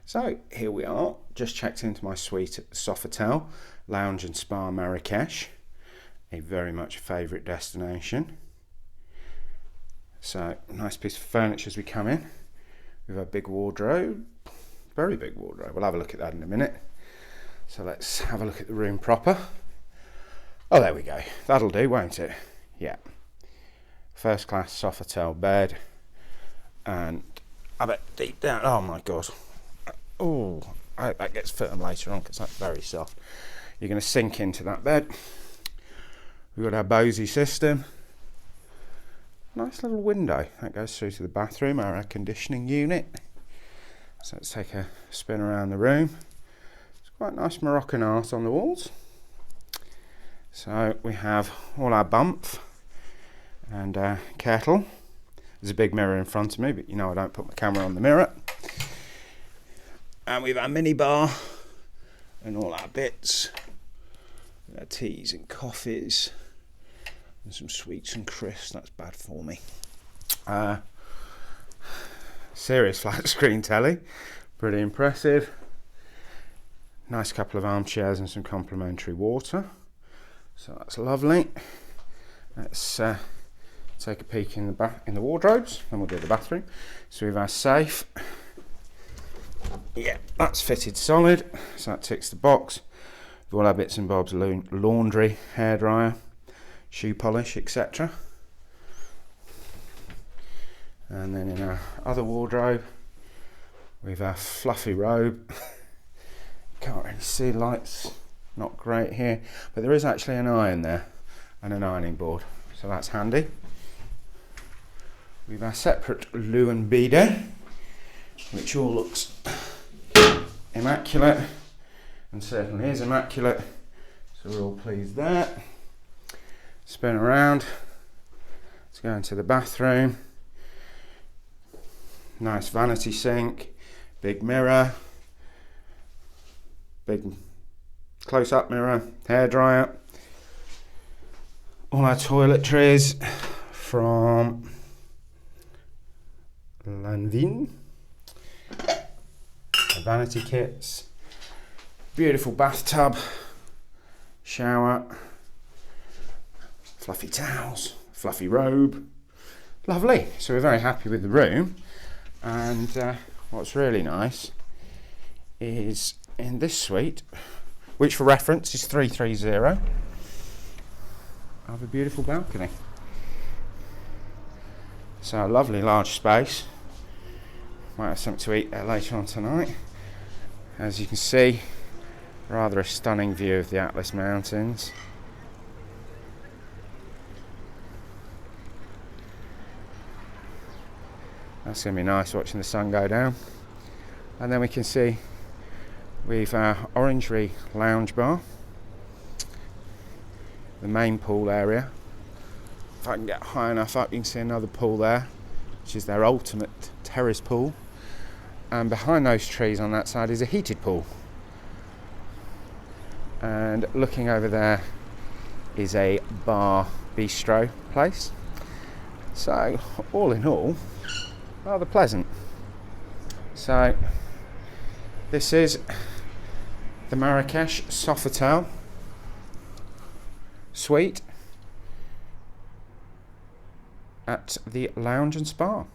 So here we are, just checked into my suite at the Sofitel Lounge and Spa Marrakech, a very much favourite destination. So nice piece of furniture as we come in. We have a big wardrobe, very big wardrobe. We'll have a look at that in a minute. So let's have a look at the room proper. Oh, there we go. That'll do, won't it? Yeah. First class Sofitel bed, and I bet deep down, oh my god. Oh, that gets firm later on because that's very soft. You're going to sink into that bed. We've got our Bosey system. Nice little window that goes through to the bathroom, our air conditioning unit. So let's take a spin around the room. It's quite nice Moroccan art on the walls. So we have all our bump and kettle. There's a big mirror in front of me, but you know I don't put my camera on the mirror. And we've our mini bar and all our bits. Our teas and coffees and some sweets and crisps. That's bad for me. Serious flat screen telly, pretty impressive. Nice couple of armchairs and some complimentary water. So that's lovely. Let's take a peek in the wardrobes, then we'll do the bathroom. So we have our safe. Yeah, that's fitted solid, so that ticks the box. With all our bits and bobs, laundry, hairdryer, shoe polish, etc. And then in our other wardrobe, we have our fluffy robe. Can't really see lights, not great here, but there is actually an iron there and an ironing board, so that's handy. We have our separate loo and bidet, which all looks immaculate, and certainly is immaculate, so we're all pleased there. Spin around, let's go into the bathroom. Nice vanity sink, big mirror, big close-up mirror, hairdryer. All our toiletries from Vanity. Vanity kits, beautiful bathtub, shower, fluffy towels, fluffy robe. Lovely. So we're very happy with the room, and what's really nice is in this suite, which for reference is 330, I have a beautiful balcony. So a lovely large space. Might have something to eat there later on tonight. As you can see, rather a stunning view of the Atlas Mountains. That's going to be nice watching the sun go down. And then we can see we've our orangery lounge bar, the main pool area. If I can get high enough up, you can see another pool there, which is their ultimate terrace pool. And behind those trees on that side is a heated pool. And looking over there is a bar bistro place. So all in all, rather pleasant. So this is the Marrakech Sofitel suite at the Lounge and Spa.